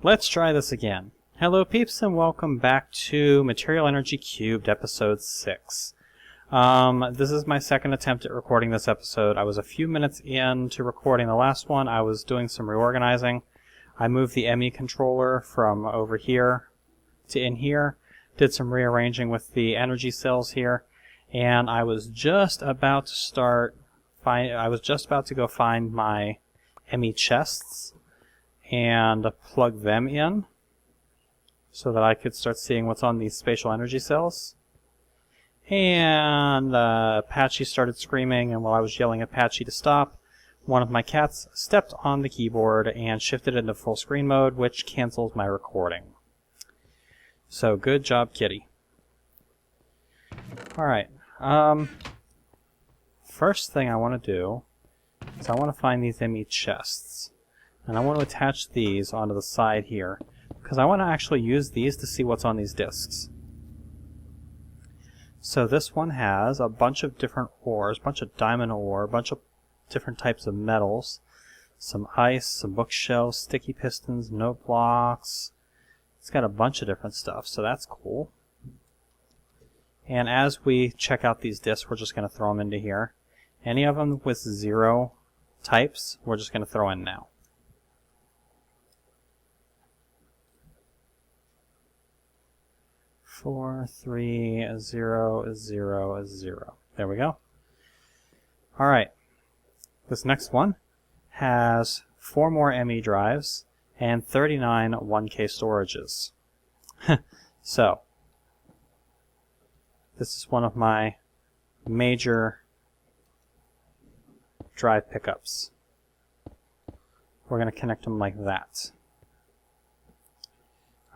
Let's try this again. Hello peeps and welcome back to Material Energy Cubed episode 6. This is my second attempt at recording this episode. I was a few minutes into recording the last one. I was doing some reorganizing. I moved the ME controller from over here to in here, did some rearranging with the energy cells here, and I was just about to go find my ME chests and plug them in so that I could start seeing what's on these spatial energy cells. And Patchy started screaming, and while I was yelling at Patchy to stop, one of my cats stepped on the keyboard and shifted into full screen mode, which cancels my recording. So good job, kitty. Alright, first thing I want to do is I want to find these ME chests. And I want to attach these onto the side here, because I want to actually use these to see what's on these discs. So this one has a bunch of different ores, a bunch of diamond ore, a bunch of different types of metals, some ice, some bookshelves, sticky pistons, note blocks. It's got a bunch of different stuff, so that's cool. And as we check out these discs, we're just going to throw them into here. Any of them with 0 types, we're just going to throw in now. 4, 3, 0, 0, 0. There we go. Alright. This next one has 4 more ME drives and 39 1K storages. So, this is one of my major drive pickups. We're going to connect them like that.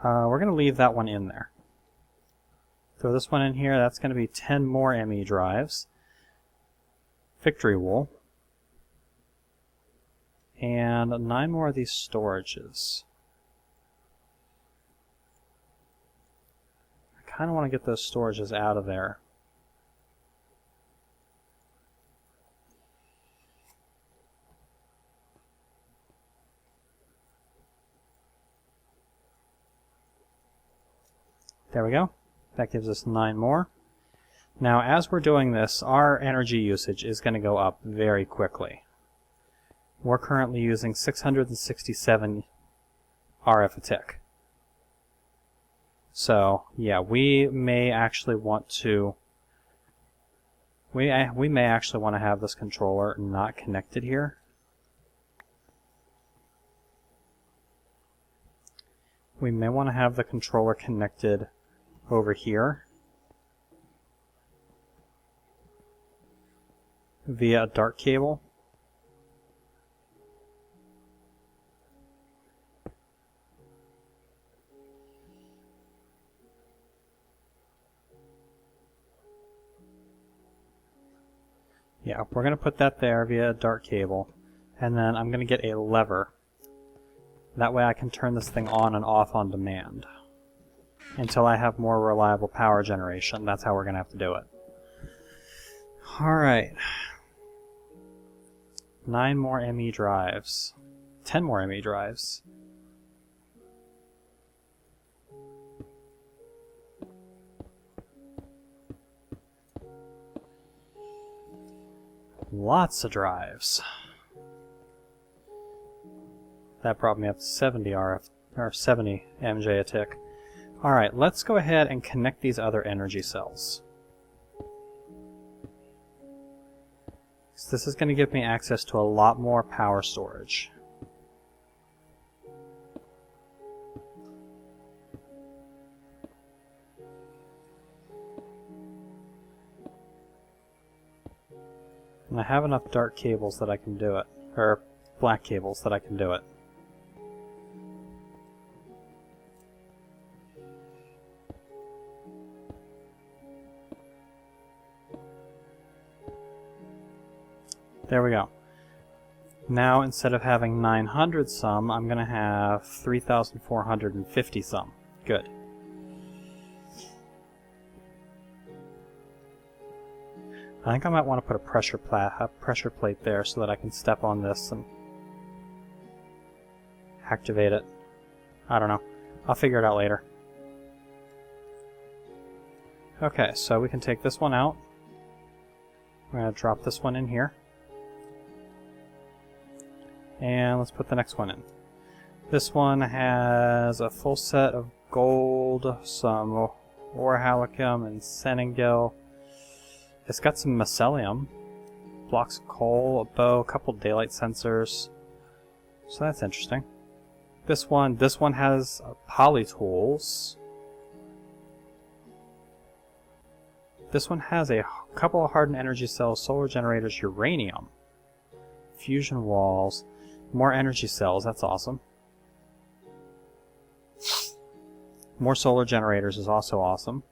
We're going to leave that one in there. Throw this one in here. That's going to be 10 more ME drives. Victory wool. And 9 more of these storages. I kind of want to get those storages out of there. There we go. That gives us 9 more. Now, as we're doing this, our energy usage is going to go up very quickly. We're currently using 667 RF a tick. So, yeah, we may actually want to have this controller not connected here. We may want to have the controller connected over here via a dark cable. Yeah, we're going to put that there via a dark cable, and then I'm going to get a lever. That way I can turn this thing on and off on demand until I have more reliable power generation. That's how we're going to have to do it. Alright. 9 more ME drives. 10 more ME drives. Lots of drives. That brought me up to 70 RF, or 70 MJ a tick. Alright, let's go ahead and connect these other energy cells. So this is going to give me access to a lot more power storage. And I have enough dark cables that I can do it, or black cables that I can do it. There we go. Now, instead of having 900 some, I'm going to have 3,450 some. Good. I think I might want to put a pressure plate there so that I can step on this and activate it. I don't know. I'll figure it out later. Okay, so we can take this one out. We're going to drop this one in here. And let's put the next one in. This one has a full set of gold, some orhallicum and senengil. It's got some mycelium, blocks of coal, a bow, a couple daylight sensors. So that's interesting. This one has polytools. This one has a couple of hardened energy cells, solar generators, uranium, fusion walls, more energy cells. That's awesome. More solar generators is also awesome.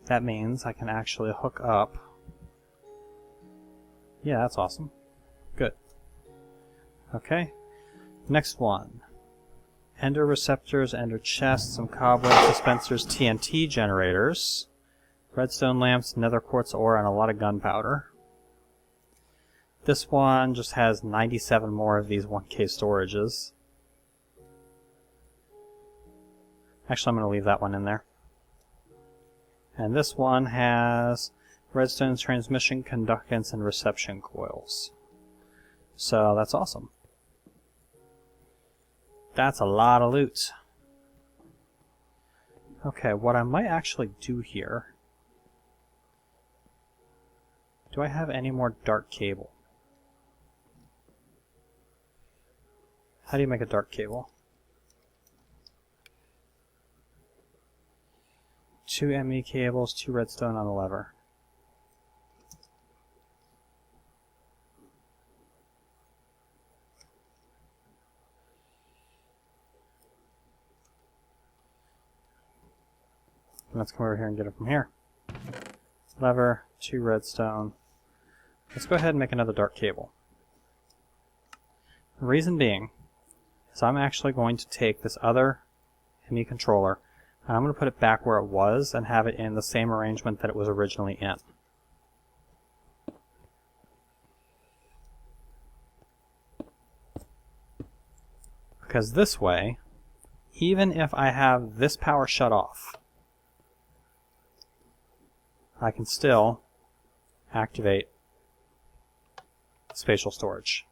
That means I can actually hook up. Yeah, that's awesome. Good. Okay. Next one. Ender receptors, ender chests, some cobweb dispensers, TNT generators, redstone lamps, nether quartz ore, and a lot of gunpowder. This one just has 97 more of these 1K storages. Actually, I'm going to leave that one in there. And this one has redstone transmission conductance and reception coils. So that's awesome. That's a lot of loot. Okay, what I might actually do here... Do I have any more dark cable? How do you make a dark cable? 2 ME cables, 2 redstone on the lever. Let's come over here and get it from here. Lever, 2 redstone. Let's go ahead and make another dark cable. The reason being is I'm actually going to take this other ME controller and I'm going to put it back where it was and have it in the same arrangement that it was originally in. Because this way, even if I have this power shut off, I can still activate spatial storage.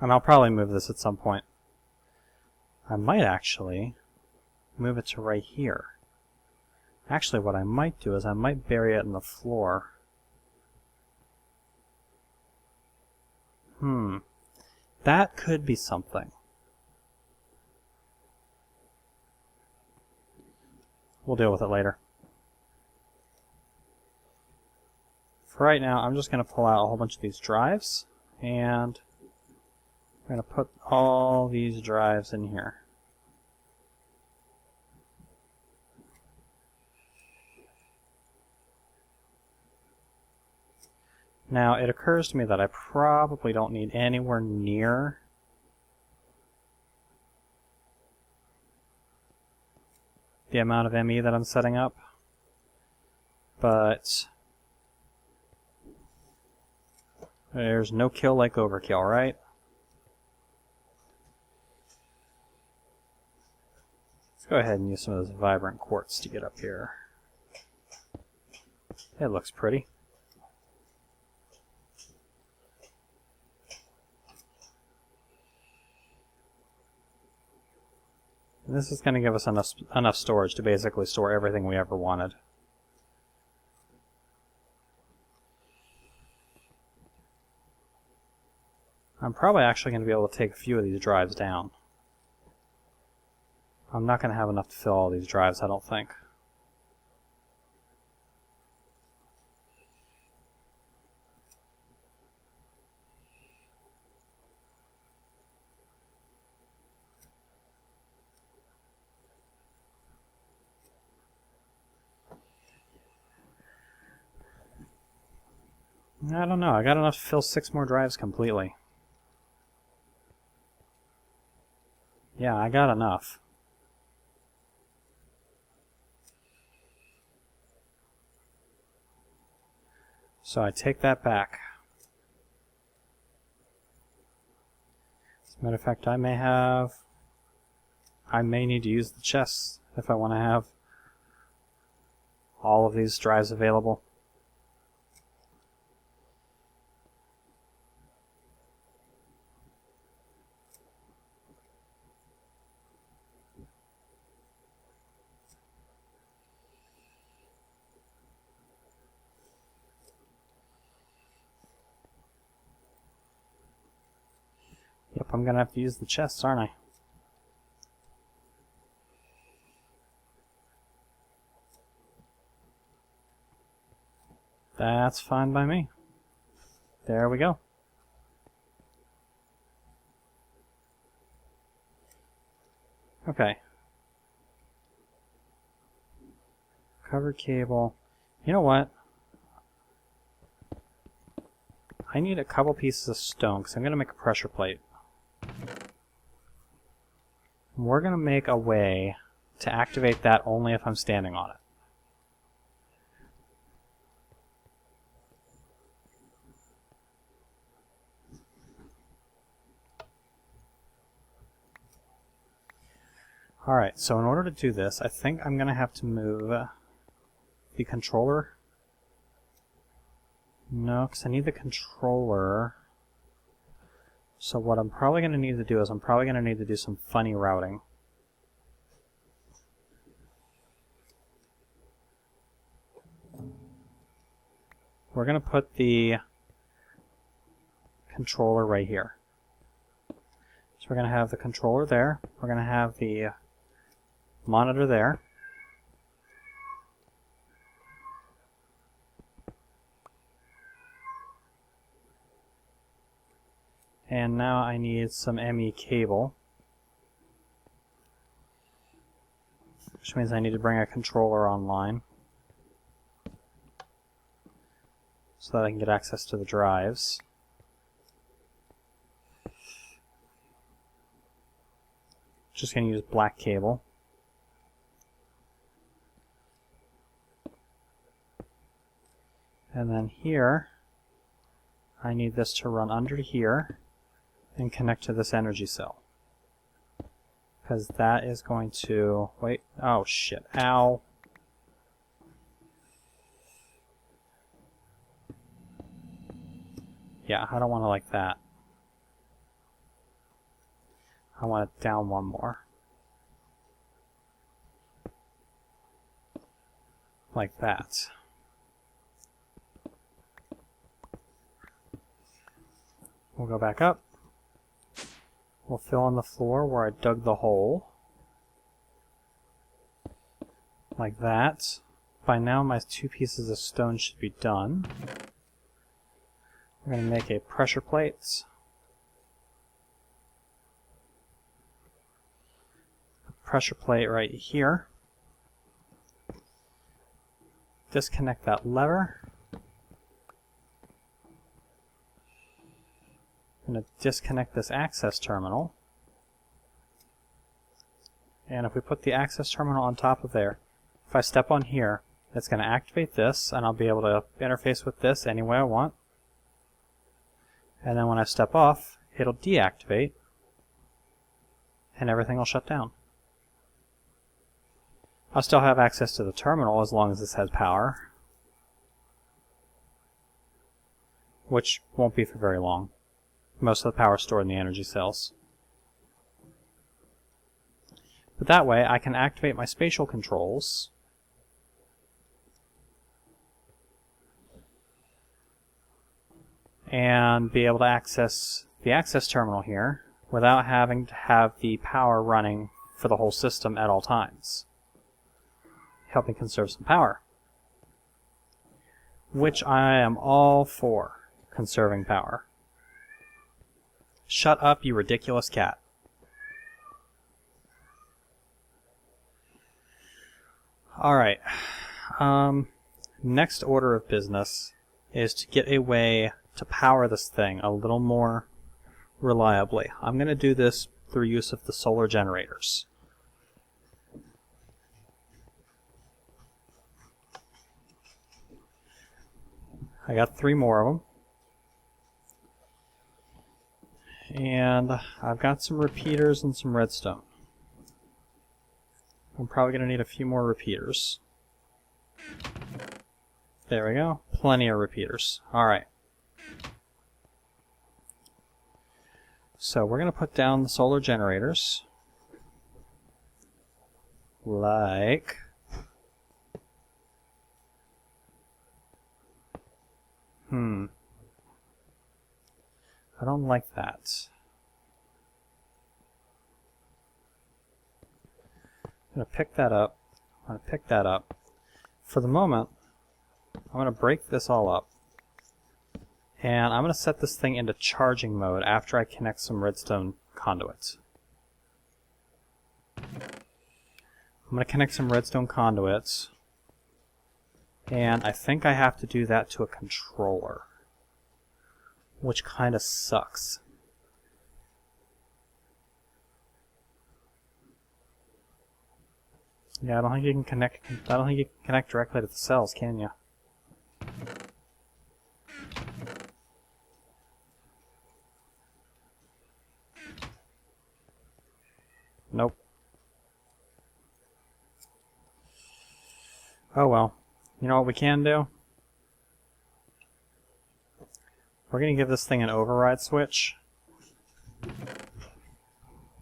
And I'll probably move this at some point. I might actually move it to right here. Actually, what I might do is I might bury it in the floor. That could be something. We'll deal with it later. For right now, I'm just going to pull out a whole bunch of these drives, and I'm going to put all these drives in here. Now, it occurs to me that I probably don't need anywhere near the amount of ME that I'm setting up, but there's no kill like overkill, right? Let's go ahead and use some of this vibrant quartz to get up here. It looks pretty. And this is going to give us enough storage to basically store everything we ever wanted. I'm probably actually going to be able to take a few of these drives down. I'm not going to have enough to fill all these drives, I don't think. I don't know. I got enough to fill 6 more drives completely. Yeah, I got enough. So I take that back. As a matter of fact, I may need to use the chests if I want to have all of these drives available. Yep, I'm gonna have to use the chests, aren't I? That's fine by me. There we go. Okay. Covered cable. You know what? I need a couple pieces of stone because I'm going to make a pressure plate. We're going to make a way to activate that only if I'm standing on it. Alright, so in order to do this, I think I'm going to have to move the controller. No, because I need the controller. So what I'm probably going to need to do is I'm probably going to need to do some funny routing. We're going to put the controller right here. So we're going to have the controller there. We're going to have the monitor there. And now I need some ME cable, which means I need to bring a controller online so that I can get access to the drives. Just going to use black cable. And then here, I need this to run under here and connect to this energy cell. Because that is going to... Wait. Oh, shit. Ow. Yeah, I don't want to like that. I want it down one more. Like that. We'll go back up. We'll fill in the floor where I dug the hole. Like that. By now my 2 pieces of stone should be done. We're going to make a pressure plate. A pressure plate right here. Disconnect that lever. I'm going to disconnect this access terminal. And if we put the access terminal on top of there, if I step on here, it's going to activate this, and I'll be able to interface with this any way I want. And then when I step off, it'll deactivate, and everything will shut down. I'll still have access to the terminal as long as this has power, which won't be for very long. Most of the power is stored in the energy cells. But that way I can activate my spatial controls and be able to access the access terminal here without having to have the power running for the whole system at all times, helping conserve some power, which I am all for conserving power. Shut up, you ridiculous cat. Alright. Next order of business is to get a way to power this thing a little more reliably. I'm going to do this through use of the solar generators. I got 3 more of them. And I've got some repeaters and some redstone. I'm probably going to need a few more repeaters. There we go. Plenty of repeaters. Alright. So we're going to put down the solar generators. Like... I don't like that. I'm going to pick that up. I'm going to pick that up. For the moment, I'm going to break this all up. And I'm going to set this thing into charging mode after I connect some redstone conduits. I'm going to connect some redstone conduits. And I think I have to do that to a controller, which kind of sucks. Yeah, I don't think you can connect directly to the cells, can you? Nope. Oh well. You know what we can do? We're going to give this thing an override switch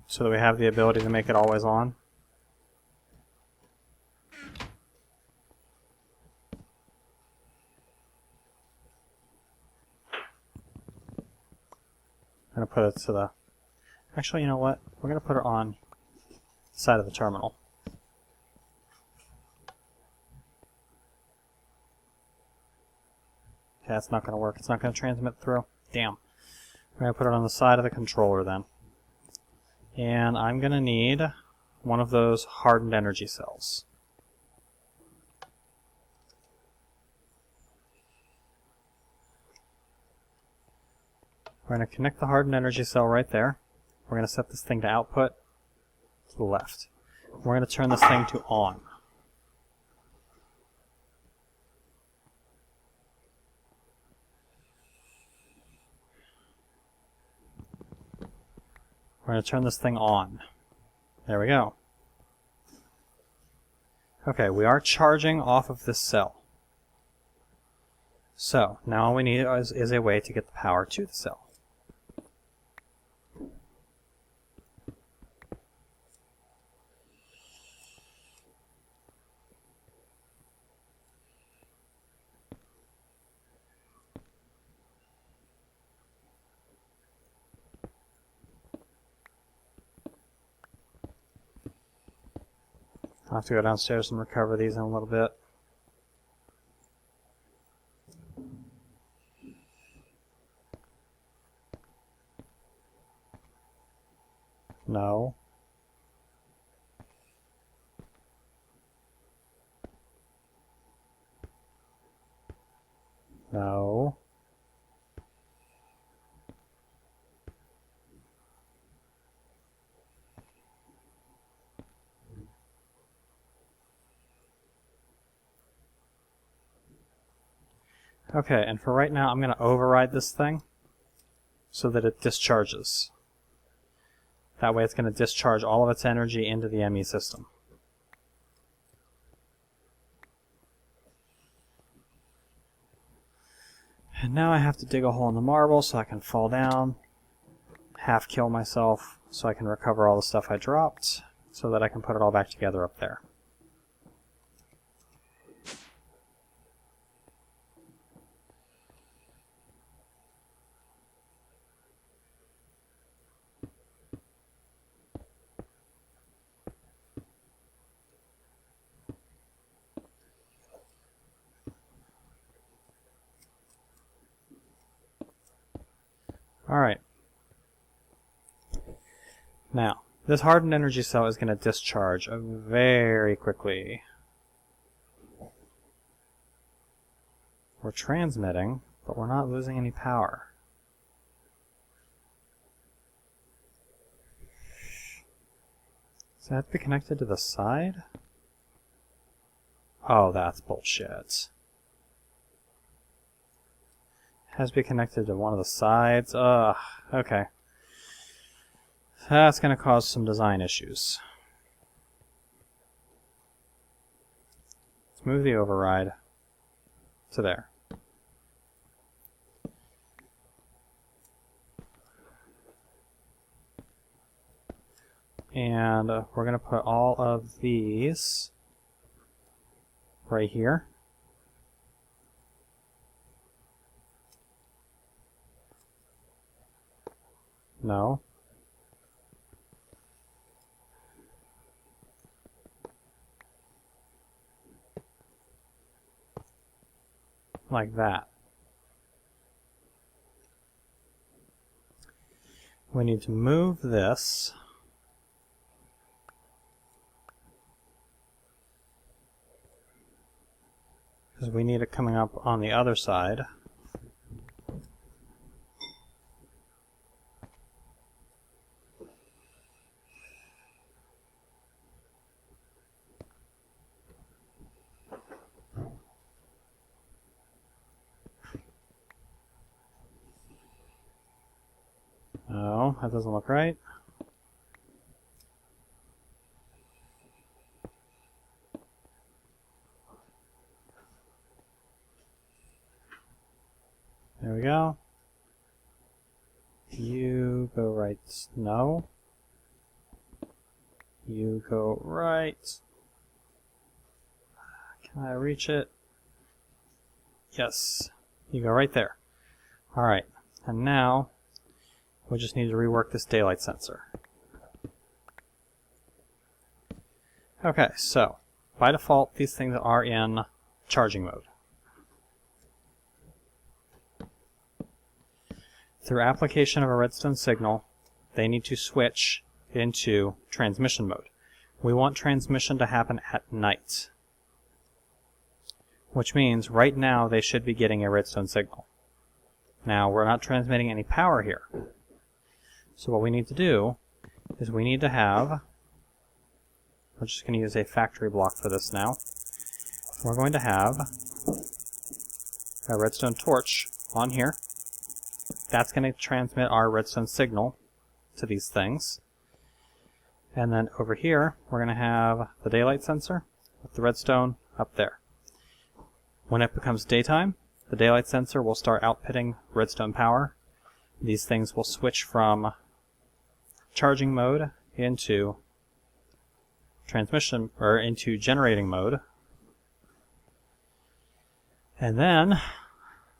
so that we have the ability to make it always on. I'm going to put it to the... Actually, you know what? We're going to put it on the side of the terminal. Okay, that's not going to work. It's not going to transmit through. Damn. We're going to put it on the side of the controller then. And I'm going to need one of those hardened energy cells. We're going to connect the hardened energy cell right there. We're going to set this thing to output to the left. We're going to turn this thing to on. We're going to turn this thing on. There we go. Okay, we are charging off of this cell. So, now all we need is a way to get the power to the cell. I'll have to go downstairs and recover these in a little bit. No. No. Okay, and for right now, I'm going to override this thing so that it discharges. That way it's going to discharge all of its energy into the ME system. And now I have to dig a hole in the marble so I can fall down, half kill myself so I can recover all the stuff I dropped, so that I can put it all back together up there. Alright. Now, this hardened energy cell is going to discharge very quickly. We're transmitting, but we're not losing any power. Does that have to be connected to the side? Oh, that's bullshit. Has to be connected to one of the sides. Ugh, okay. That's going to cause some design issues. Let's move the override to there. And we're going to put all of these right here. No. Like that. We need to move this because we need it coming up on the other side. No, that doesn't look right. There we go. You go right. No. You go right. Can I reach it? Yes. You go right there. Alright. And now we just need to rework this daylight sensor. Okay, so by default these things are in charging mode. Through application of a redstone signal, they need to switch into transmission mode. We want transmission to happen at night, which means right now they should be getting a redstone signal. Now, we're not transmitting any power here. So what we need to do is we need to have, we're just going to use a factory block for this now. We're going to have a redstone torch on here. That's going to transmit our redstone signal to these things. And then over here, we're going to have the daylight sensor with the redstone up there. When it becomes daytime, the daylight sensor will start outputting redstone power. These things will switch from charging mode into transmission, or into generating mode. And then,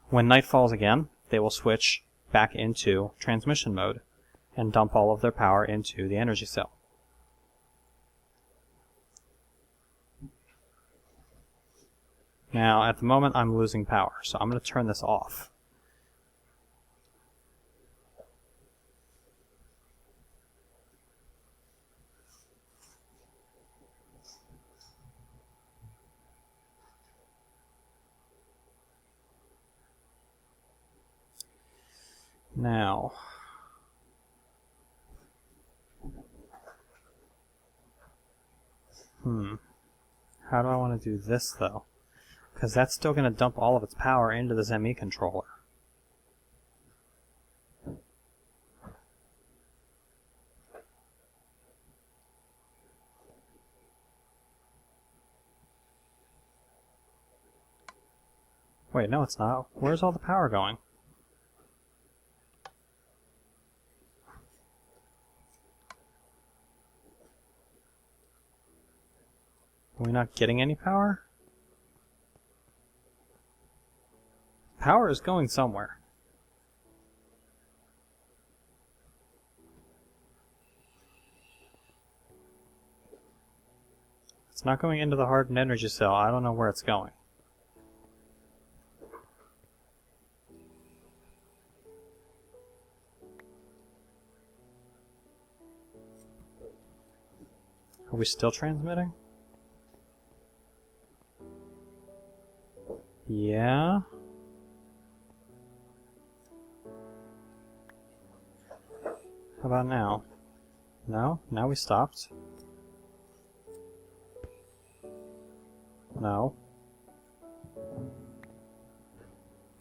when night falls again, they will switch back into transmission mode and dump all of their power into the energy cell. Now, at the moment, I'm losing power, so I'm going to turn this off. Now, how do I want to do this, though? Because that's still going to dump all of its power into this ME controller. Wait, no it's not. Where's all the power going? Are we not getting any power? Power is going somewhere. It's not going into the hardened energy cell. I don't know where it's going. Are we still transmitting? Yeah. How about now? No? Now we stopped. No.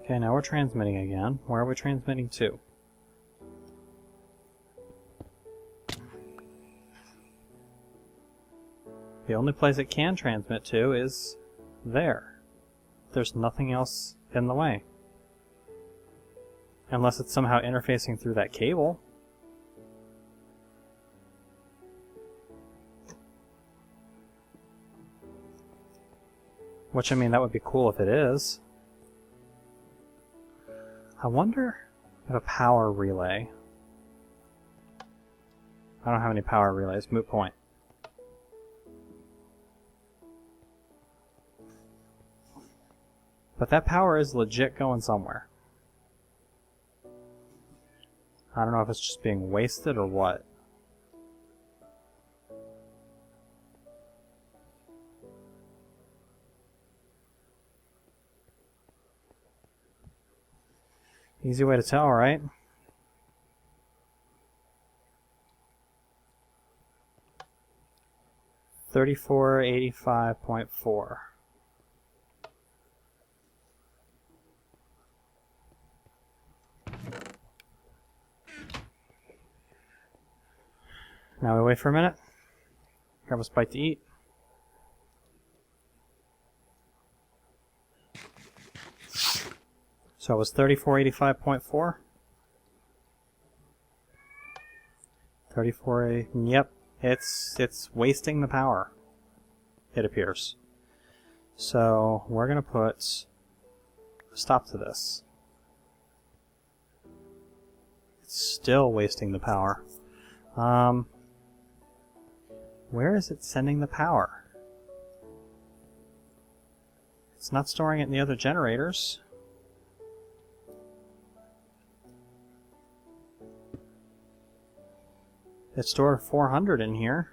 Okay, now we're transmitting again. Where are we transmitting to? The only place it can transmit to is there. There's nothing else in the way. Unless it's somehow interfacing through that cable. Which, I mean, that would be cool if it is. I wonder if a power relay... I don't have any power relays. Moot point. But that power is legit going somewhere. I don't know if it's just being wasted or what. Easy way to tell, right? $3485.4. Now we wait for a minute. Grab a bite to eat. So it was 3485.4. 34. Yep, it's wasting the power. It appears. So we're gonna put a stop to this. It's still wasting the power. Where is it sending the power? It's not storing it in the other generators. It stored 400 in here.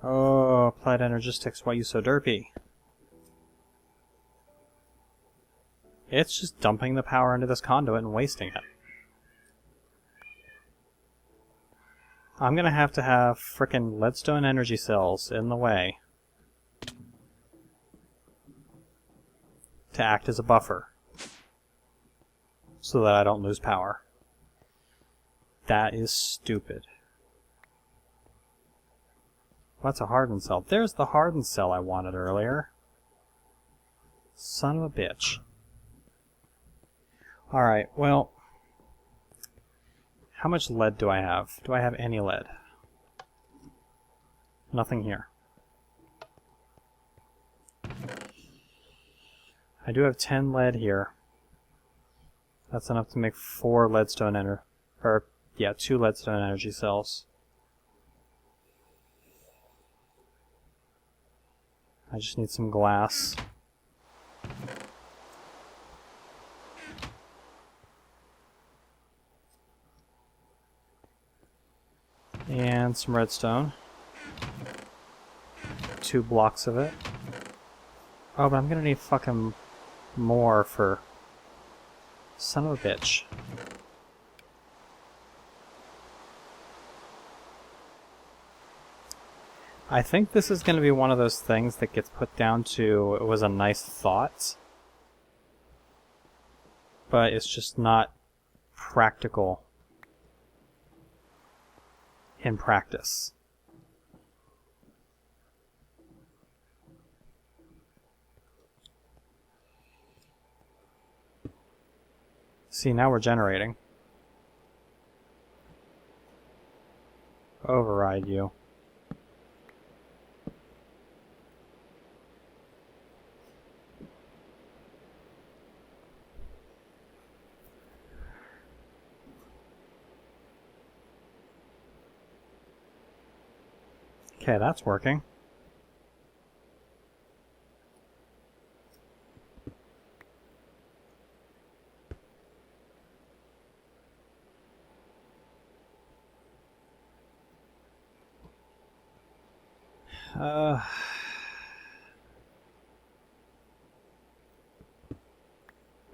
Oh, applied energistics, why you so derpy? It's just dumping the power into this conduit and wasting it. I'm gonna have to have frickin' leadstone energy cells in the way to act as a buffer so that I don't lose power. That is stupid. What's a hardened cell? There's the hardened cell I wanted earlier. Son of a bitch. Alright, well, how much lead do I have? Do I have any lead? Nothing here. I do have 10 lead here. That's enough to make 4 leadstone energy, or yeah, 2 leadstone energy cells. I just need some glass. And some redstone. 2 blocks of it. Oh, but I'm gonna need fucking more for... Son of a bitch. I think this is gonna be one of those things that gets put down to it was a nice thought, but it's just not practical in practice. See, now we're generating. Override you. Okay, that's working.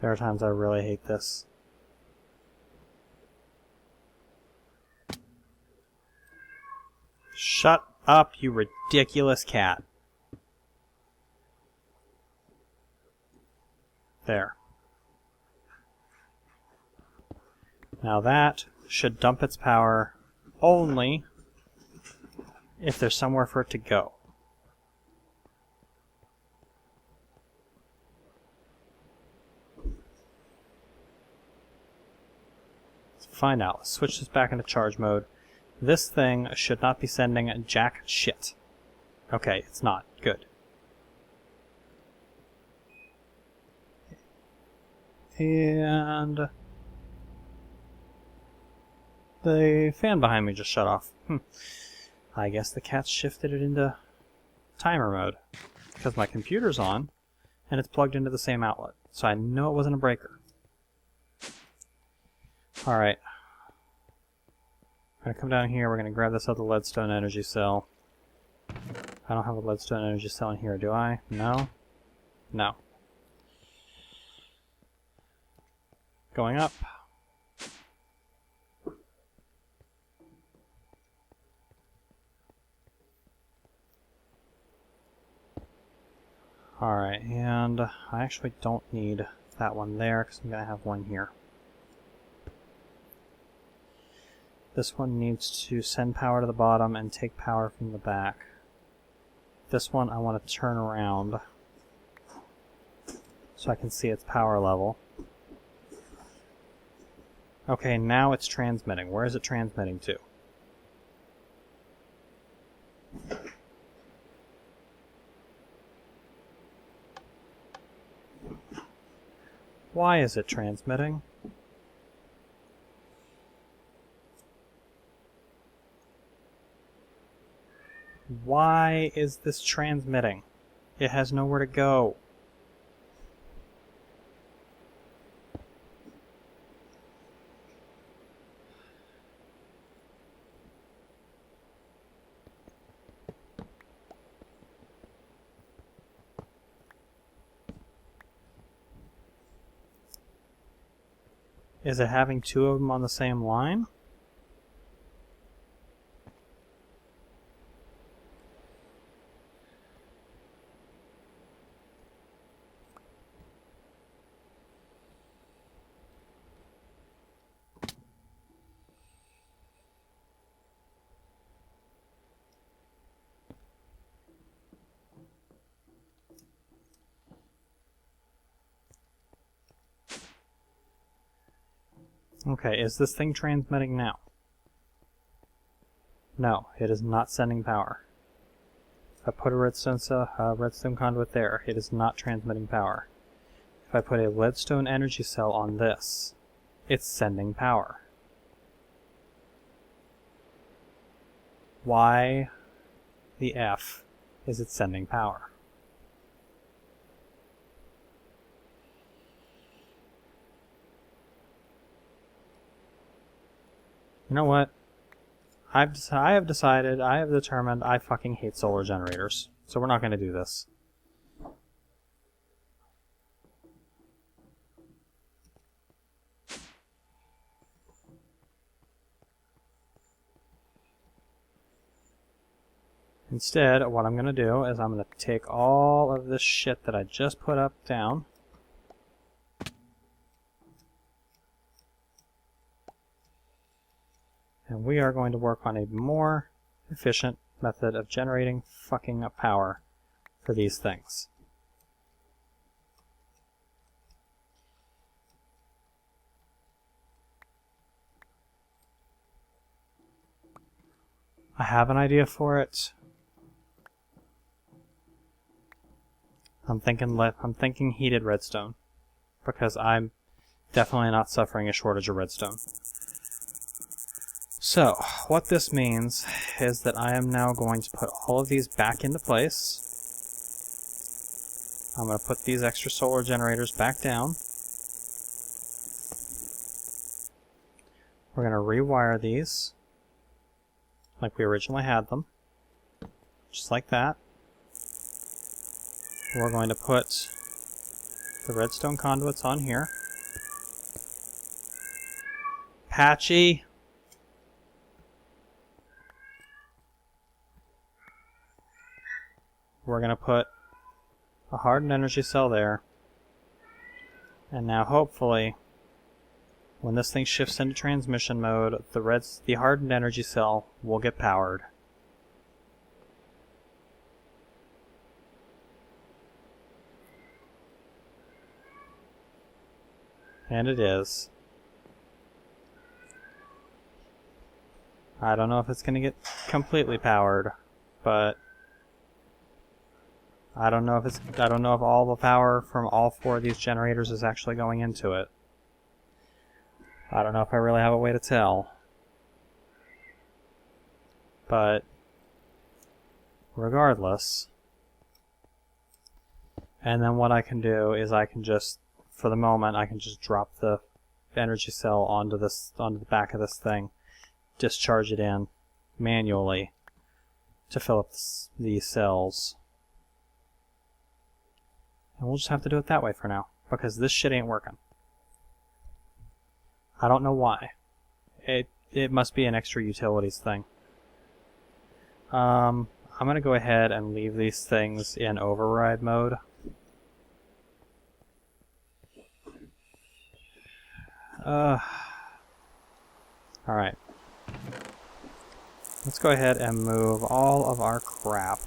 There are times I really hate this. Shut up, you ridiculous cat. There. Now that should dump its power only if there's somewhere for it to go. Let's find out. Let's switch this back into charge mode. This thing should not be sending jack shit. Okay, it's not. Good. And the fan behind me just shut off. I guess the cat's shifted it into timer mode. Because my computer's on, and it's plugged into the same outlet. So I know it wasn't a breaker. Alright. We're going to come down here, we're going to grab this other leadstone energy cell. I don't have a leadstone energy cell in here, do I? No? No. Going up. Alright, and I actually don't need that one there because I'm going to have one here. This one needs to send power to the bottom and take power from the back. This one I want to turn around so I can see its power level. Okay, now it's transmitting. Where is it transmitting to? Why is it transmitting? Why is this transmitting? It has nowhere to go. Is it having two of them on the same line? Okay, is this thing transmitting now? No, it is not sending power. If I put a redstone conduit there, it is not transmitting power. If I put a leadstone energy cell on this, it's sending power. Why the F is it sending power? You know what? I have determined I fucking hate solar generators. So we're not going to do this. Instead, what I'm going to do is I'm going to take all of this shit that I just put up down. And we are going to work on a more efficient method of generating fucking power for these things. I have an idea for it. I'm thinking heated redstone, because I'm definitely not suffering a shortage of redstone. So, what this means is that I am now going to put all of these back into place. I'm going to put these extra solar generators back down. We're going to rewire these like we originally had them, just like that. We're going to put the redstone conduits on here. Patchy! we're going to put a hardened energy cell there. And now hopefully, when this thing shifts into transmission mode, the hardened energy cell will get powered. And it is. I don't know if it's going to get completely powered, but I don't know if all the power from all 4 of these generators is actually going into it. I don't know if I really have a way to tell. But regardless, and then what I can do is I can just, for the moment, I can just drop the energy cell onto the back of this thing, discharge it in manually to fill up these cells. And we'll just have to do it that way for now, because this shit ain't working. I don't know why. It must be an extra utilities thing. I'm going to go ahead and leave these things in override mode. Alright. Let's go ahead and move all of our crap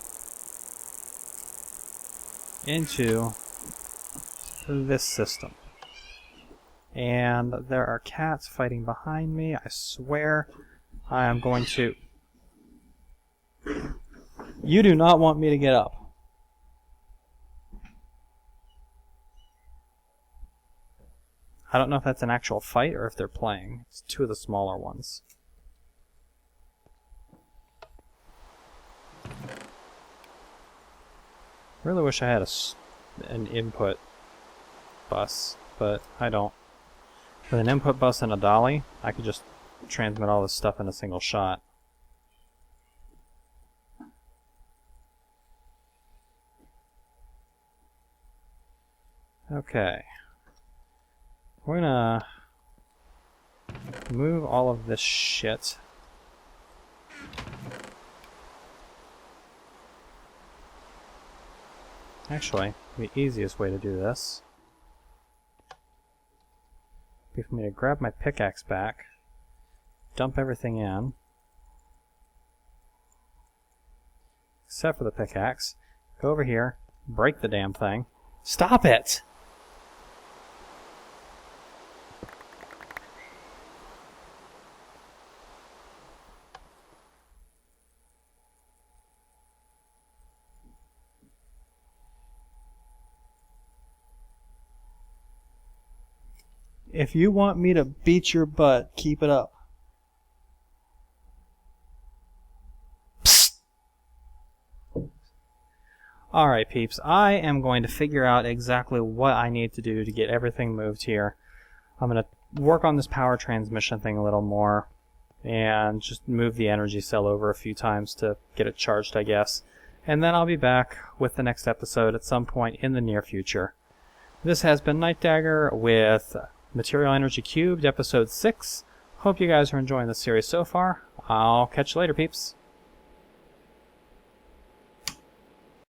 into this system. And there are cats fighting behind me. I swear I am going to... You do not want me to get up. I don't know if that's an actual fight or if they're playing. It's 2 of the smaller ones. I really wish I had an input bus, but I don't. With an input bus and a dolly, I could just transmit all this stuff in a single shot. Okay. We're gonna move all of this shit. Actually, the easiest way to do this would be for me to grab my pickaxe back, dump everything in, except for the pickaxe, go over here, break the damn thing. Stop it! If you want me to beat your butt, keep it up. Psst. Alright, peeps. I am going to figure out exactly what I need to do to get everything moved here. I'm going to work on this power transmission thing a little more and just move the energy cell over a few times to get it charged, I guess. And then I'll be back with the next episode at some point in the near future. This has been Night Dagger with Material Energy Cubed, Episode 6. Hope you guys are enjoying the series so far. I'll catch you later, peeps.